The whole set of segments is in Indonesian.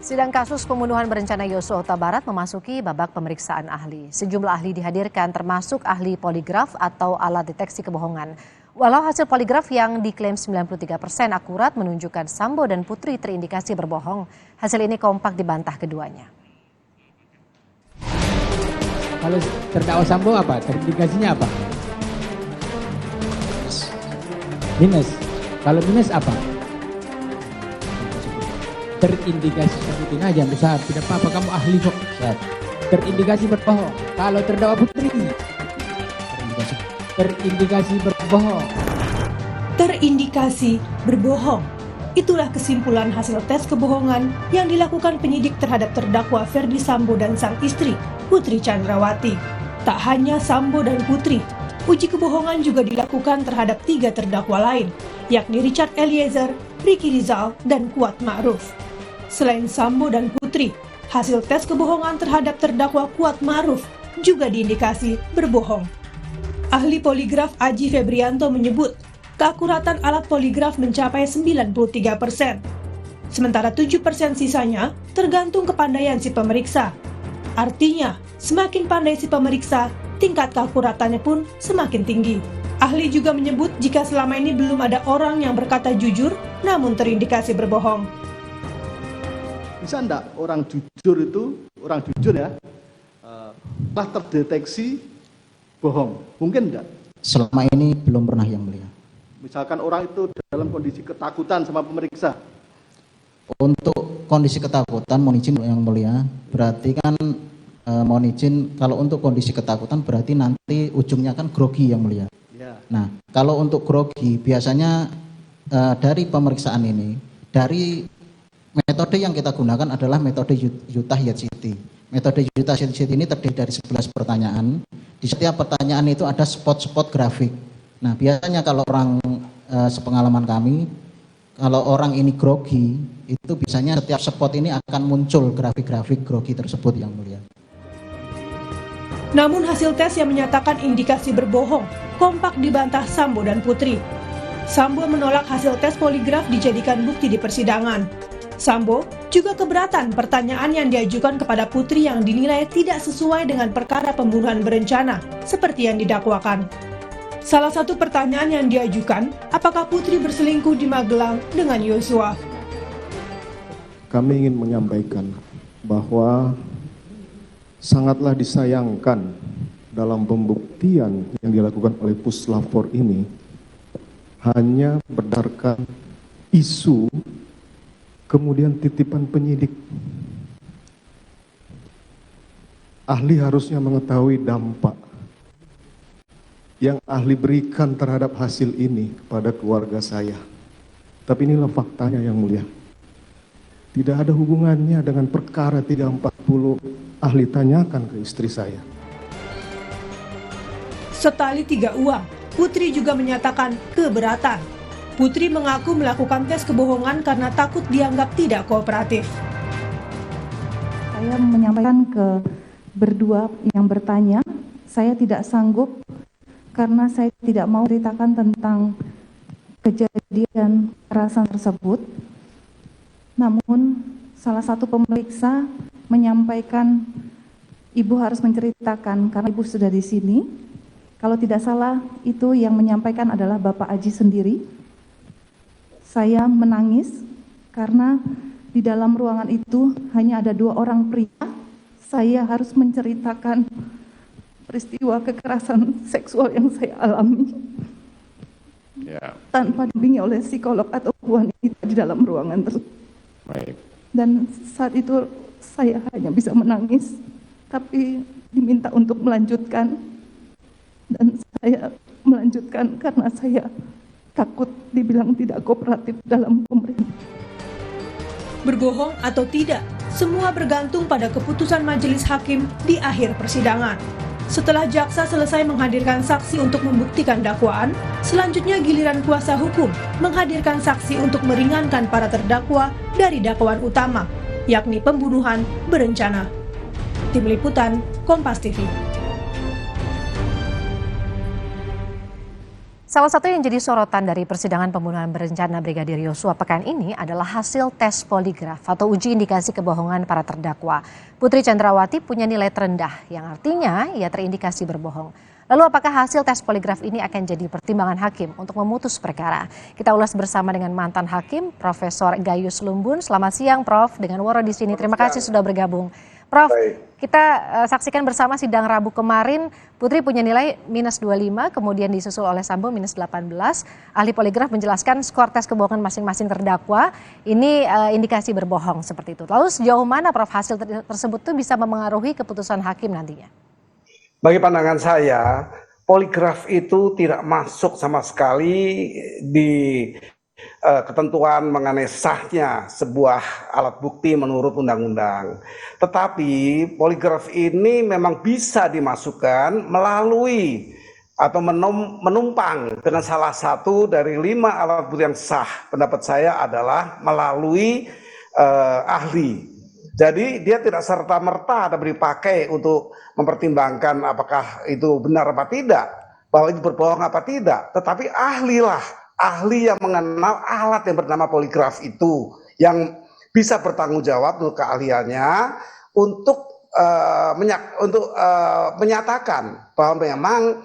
Sidang kasus pembunuhan berencana Yosua Huta Barat memasuki babak pemeriksaan ahli. Sejumlah ahli dihadirkan termasuk ahli poligraf atau alat deteksi kebohongan. Walau hasil poligraf yang diklaim 93% akurat menunjukkan Sambo dan Putri terindikasi berbohong, hasil ini kompak dibantah keduanya. Kalau terdakwa Sambo apa? Terindikasinya apa? Minus. Kalau minus apa? Terindikasi, sebutin aja besar, tidak apa-apa, kamu ahli kok. Terindikasi berbohong. Kalau terdakwa Putri, terindikasi berbohong. Terindikasi berbohong. Itulah kesimpulan hasil tes kebohongan yang dilakukan penyidik terhadap terdakwa Ferdi Sambo dan sang istri, Putri Chandrawati. Tak hanya Sambo dan Putri, uji kebohongan juga dilakukan terhadap 3 terdakwa lain, yakni Richard Eliezer, Ricky Rizal, dan Kuat Ma'ruf. Selain Sambo dan Putri, hasil tes kebohongan terhadap terdakwa Kuat Ma'ruf juga diindikasi berbohong. Ahli poligraf Aji Febrianto menyebut, keakuratan alat poligraf mencapai 93%. Sementara 7% sisanya tergantung kepandaian si pemeriksa. Artinya, semakin pandai si pemeriksa, tingkat keakuratannya pun semakin tinggi. Ahli juga menyebut jika selama ini belum ada orang yang berkata jujur, namun terindikasi berbohong. Bisa enggak orang jujur ya, telah terdeteksi bohong? Mungkin enggak? Selama ini belum pernah, Yang Mulia. Misalkan orang itu dalam kondisi ketakutan sama pemeriksa. Untuk kondisi ketakutan, mohon izin Yang Mulia, berarti kan mohon izin, kalau untuk kondisi ketakutan berarti nanti ujungnya kan grogi, Yang Mulia. Ya. Nah, kalau untuk grogi biasanya dari pemeriksaan ini, dari metode yang kita gunakan adalah metode Utah Yat-City. Metode Utah Yat-City ini terdiri dari 11 pertanyaan. Di setiap pertanyaan itu ada spot-spot grafik. Nah, biasanya kalau orang sepengalaman kami, kalau orang ini grogi, itu biasanya setiap spot ini akan muncul grafik-grafik grogi tersebut, Yang Mulia. Namun hasil tes yang menyatakan indikasi berbohong kompak dibantah Sambo dan Putri. Sambo menolak hasil tes poligraf dijadikan bukti di persidangan. Sambo juga keberatan pertanyaan yang diajukan kepada Putri yang dinilai tidak sesuai dengan perkara pembunuhan berencana seperti yang didakwakan. Salah satu pertanyaan yang diajukan, apakah Putri berselingkuh di Magelang dengan Yosua? Kami ingin menyampaikan bahwa sangatlah disayangkan dalam pembuktian yang dilakukan oleh Puslapor ini hanya berdasarkan isu kemudian titipan penyidik. Ahli harusnya mengetahui dampak yang ahli berikan terhadap hasil ini kepada keluarga saya. Tapi inilah faktanya, Yang Mulia. Tidak ada hubungannya dengan perkara 340 ahli tanyakan ke istri saya. Setali 3 uang, Putri juga menyatakan keberatan. Putri mengaku melakukan tes kebohongan karena takut dianggap tidak kooperatif. Saya menyampaikan ke berdua yang bertanya, saya tidak sanggup karena saya tidak mau ceritakan tentang kejadian kekerasan tersebut. Namun salah satu pemeriksa menyampaikan ibu harus menceritakan karena ibu sudah di sini. Kalau tidak salah itu yang menyampaikan adalah Bapak Aji sendiri. Saya menangis karena di dalam ruangan itu hanya ada 2 orang pria. Saya harus menceritakan peristiwa kekerasan seksual yang saya alami. Tanpa dibimbing oleh psikolog atau wanita di dalam ruangan tersebut. Dan saat itu saya hanya bisa menangis, tapi diminta untuk melanjutkan. Dan saya melanjutkan karena saya takut dibilang tidak kooperatif dalam pemerintah. Berbohong atau tidak, semua bergantung pada keputusan majelis hakim di akhir persidangan. Setelah jaksa selesai menghadirkan saksi untuk membuktikan dakwaan, selanjutnya giliran kuasa hukum menghadirkan saksi untuk meringankan para terdakwa dari dakwaan utama, yakni pembunuhan berencana. Tim Liputan, Kompas TV. Salah satu yang jadi sorotan dari persidangan pembunuhan berencana Brigadir Yosua pekan ini adalah hasil tes poligraf atau uji indikasi kebohongan para terdakwa. Putri Chandrawati punya nilai terendah yang artinya ia terindikasi berbohong. Lalu apakah hasil tes poligraf ini akan jadi pertimbangan hakim untuk memutus perkara? Kita ulas bersama dengan mantan hakim Profesor Gayus Lumbun. Selamat siang Prof, dengan Woro di sini. Terima kasih sudah bergabung. Prof, kita saksikan bersama sidang Rabu kemarin, Putri punya nilai -25, kemudian disusul oleh Sambo -18. Ahli poligraf menjelaskan skor tes kebohongan masing-masing terdakwa, ini indikasi berbohong seperti itu. Lalu sejauh mana Prof hasil tersebut tuh bisa memengaruhi keputusan hakim nantinya? Bagi pandangan saya, poligraf itu tidak masuk sama sekali di ketentuan mengenai sahnya sebuah alat bukti menurut undang-undang. Tetapi poligraf ini memang bisa dimasukkan melalui atau menumpang dengan salah satu dari 5 alat bukti yang sah. Pendapat saya adalah melalui ahli. Jadi dia tidak serta-merta ada dipakai untuk mempertimbangkan apakah itu benar apa tidak, bahwa itu berbohong apa tidak. Tetapi ahli yang mengenal alat yang bernama poligraf itu, yang bisa bertanggung jawab untuk keahliannya untuk menyatakan bahwa memang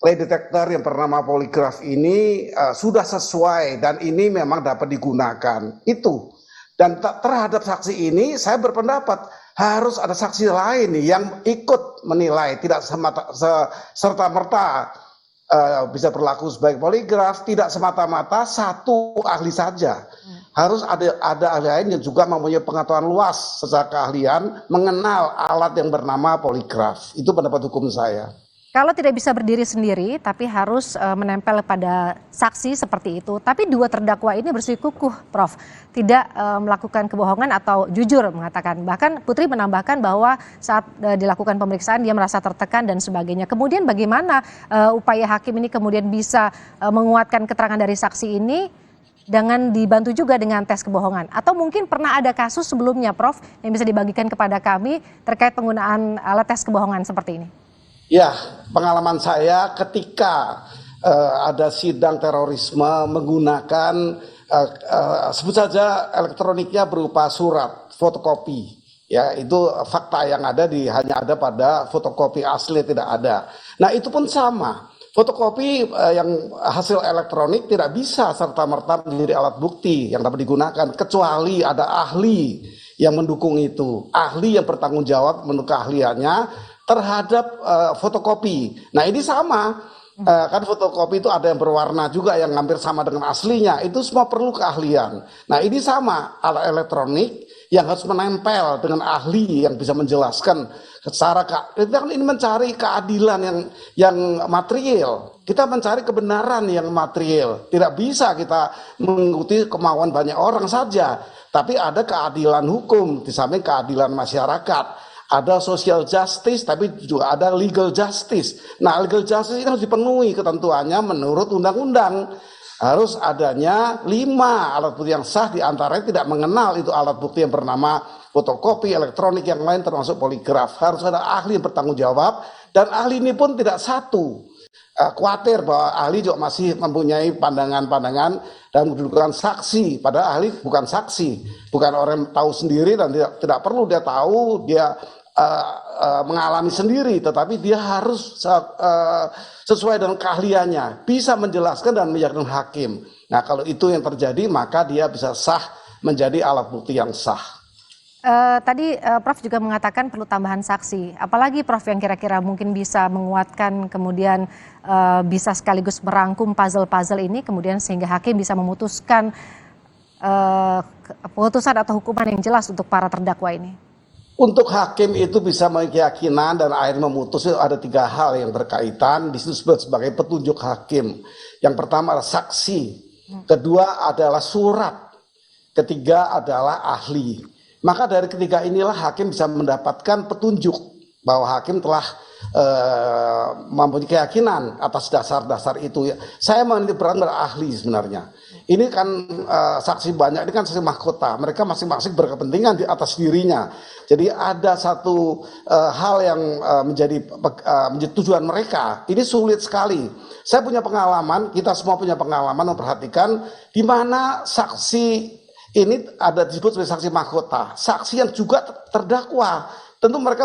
lie detector yang bernama poligraf ini sudah sesuai dan ini memang dapat digunakan. Itu. Dan terhadap saksi ini saya berpendapat harus ada saksi lain yang ikut menilai, tidak serta-merta bisa berlaku sebagai poligraf, tidak semata-mata satu ahli saja. Harus ada ahli lain yang juga mempunyai pengetahuan luas secara keahlian mengenal alat yang bernama poligraf. Itu pendapat hukum saya. Kalau tidak bisa berdiri sendiri, tapi harus menempel pada saksi seperti itu. Tapi 2 terdakwa ini bersikukuh, Prof. Tidak melakukan kebohongan atau jujur mengatakan. Bahkan Putri menambahkan bahwa saat dilakukan pemeriksaan dia merasa tertekan dan sebagainya. Kemudian bagaimana upaya hakim ini kemudian bisa menguatkan keterangan dari saksi ini dengan dibantu juga dengan tes kebohongan? Atau mungkin pernah ada kasus sebelumnya, Prof, yang bisa dibagikan kepada kami terkait penggunaan alat tes kebohongan seperti ini? Ya, pengalaman saya ketika ada sidang terorisme menggunakan sebut saja elektroniknya berupa surat, fotokopi. Ya, itu fakta yang ada hanya ada pada fotokopi asli, tidak ada. Nah, itu pun sama. Fotokopi yang hasil elektronik tidak bisa serta-merta menjadi alat bukti yang dapat digunakan kecuali ada ahli yang mendukung itu, ahli yang bertanggung jawab menurut keahliannya terhadap fotokopi. Nah, ini sama. Kan fotokopi itu ada yang berwarna juga yang hampir sama dengan aslinya. Itu semua perlu keahlian. Nah, ini sama alat elektronik yang harus menempel dengan ahli yang bisa menjelaskan secara kita kan ini mencari keadilan yang material. Kita mencari kebenaran yang material. Tidak bisa kita mengikuti kemauan banyak orang saja, tapi ada keadilan hukum di samping keadilan masyarakat. Ada social justice, tapi juga ada legal justice. Nah, legal justice ini harus dipenuhi ketentuannya menurut undang-undang. Harus adanya 5 alat bukti yang sah, diantaranya tidak mengenal itu alat bukti yang bernama fotokopi, elektronik, yang lain termasuk poligraf. Harus ada ahli yang bertanggung jawab, dan ahli ini pun tidak satu. Khawatir bahwa ahli juga masih mempunyai pandangan-pandangan dan kedudukan saksi, padahal ahli bukan saksi, bukan orang yang tahu sendiri dan tidak perlu dia tahu, dia mengalami sendiri, tetapi dia harus sesuai dengan keahliannya, bisa menjelaskan dan meyakinkan hakim. Nah, kalau itu yang terjadi, maka dia bisa sah menjadi alat bukti yang sah. Tadi Prof juga mengatakan perlu tambahan saksi. Apalagi Prof yang kira-kira mungkin bisa menguatkan, kemudian bisa sekaligus merangkum puzzle-puzzle ini, kemudian sehingga hakim bisa memutuskan putusan atau hukuman yang jelas untuk para terdakwa ini. Untuk hakim itu bisa memiliki keyakinan dan akhirnya memutus, itu ada 3 hal yang berkaitan. Di situ disebut sebagai petunjuk hakim. Yang pertama adalah saksi, kedua adalah surat, ketiga adalah ahli. Maka dari ketiga inilah hakim bisa mendapatkan petunjuk bahwa hakim telah mempunyai keyakinan atas dasar-dasar itu. Saya menitik berat pada ahli sebenarnya. Ini kan saksi banyak, ini kan saksi mahkota. Mereka masing-masing berkepentingan di atas dirinya. Jadi ada satu hal yang menjadi tujuan mereka. Ini sulit sekali. Saya punya pengalaman, kita semua punya pengalaman memperhatikan di mana saksi ini ada disebut sebagai saksi mahkota. Saksi yang juga terdakwa. Tentu mereka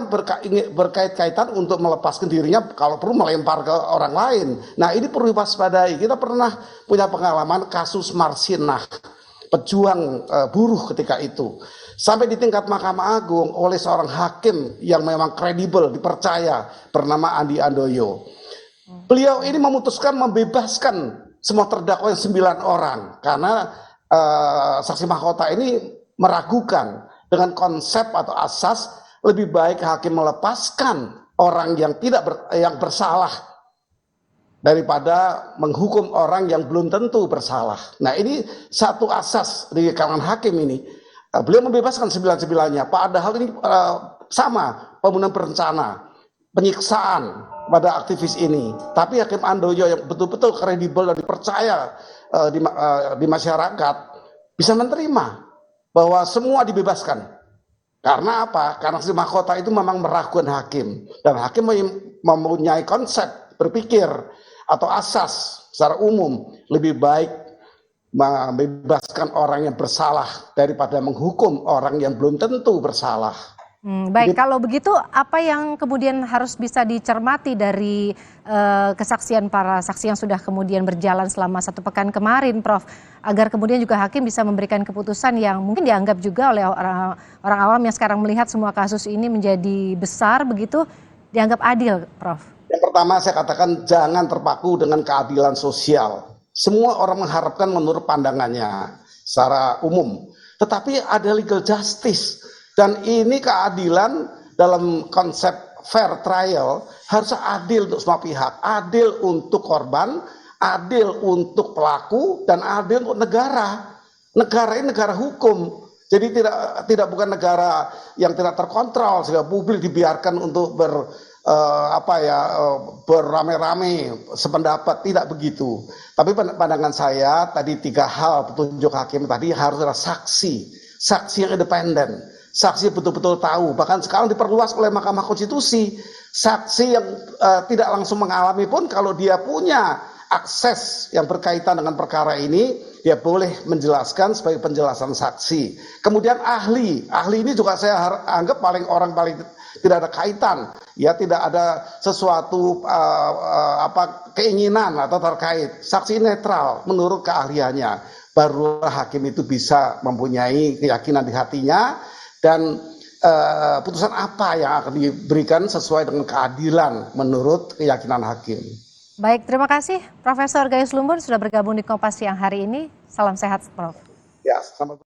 berkait-kaitan untuk melepaskan dirinya kalau perlu melempar ke orang lain. Nah ini perlu diwaspadai. Kita pernah punya pengalaman kasus Marsinah, pejuang buruh ketika itu. Sampai di tingkat Mahkamah Agung oleh seorang hakim yang memang kredibel, dipercaya, bernama Andi Handoyo. Beliau ini memutuskan membebaskan semua terdakwa yang 9 orang. Karena saksi mahkota ini meragukan dengan konsep atau asas lebih baik hakim melepaskan orang yang yang bersalah daripada menghukum orang yang belum tentu bersalah. Nah ini satu asas di kalangan hakim ini. Beliau membebaskan 9-9-nya. Padahal ini sama pembunuhan berencana, penyiksaan pada aktivis ini. Tapi Hakim Handoyo yang betul-betul kredibel dan dipercaya di masyarakat bisa menerima bahwa semua dibebaskan. Karena apa? Karena si mahkota itu memang meragukan hakim. Dan hakim mempunyai konsep berpikir atau asas secara umum lebih baik membebaskan orang yang bersalah daripada menghukum orang yang belum tentu bersalah. Baik, kalau begitu apa yang kemudian harus bisa dicermati dari kesaksian para saksi yang sudah kemudian berjalan selama 1 pekan kemarin, Prof, agar kemudian juga hakim bisa memberikan keputusan yang mungkin dianggap juga oleh orang awam yang sekarang melihat semua kasus ini menjadi besar begitu, dianggap adil, Prof? Yang pertama saya katakan jangan terpaku dengan keadilan sosial. Semua orang mengharapkan menurut pandangannya secara umum, tetapi ada legal justice. Dan ini keadilan dalam konsep fair trial harus adil untuk semua pihak. Adil untuk korban, adil untuk pelaku, dan adil untuk negara. Negara ini negara hukum. Jadi tidak bukan negara yang tidak terkontrol sehingga publik dibiarkan untuk beramai-ramai sependapat, tidak begitu. Tapi pandangan saya tadi 3 hal petunjuk hakim tadi harus ada saksi yang independen. Saksi betul-betul tahu, bahkan sekarang diperluas oleh Mahkamah Konstitusi. Saksi yang tidak langsung mengalami pun kalau dia punya akses yang berkaitan dengan perkara ini, dia boleh menjelaskan sebagai penjelasan saksi. Kemudian ahli ini juga saya anggap paling tidak ada kaitan, ya tidak ada sesuatu keinginan atau terkait. Saksi netral menurut keahliannya, barulah hakim itu bisa mempunyai keyakinan di hatinya. Dan putusan apa yang akan diberikan sesuai dengan keadilan menurut keyakinan hakim. Baik, terima kasih Profesor Gayus Lumbun sudah bergabung di Kompas siang hari ini. Salam sehat, Prof. Ya, selamat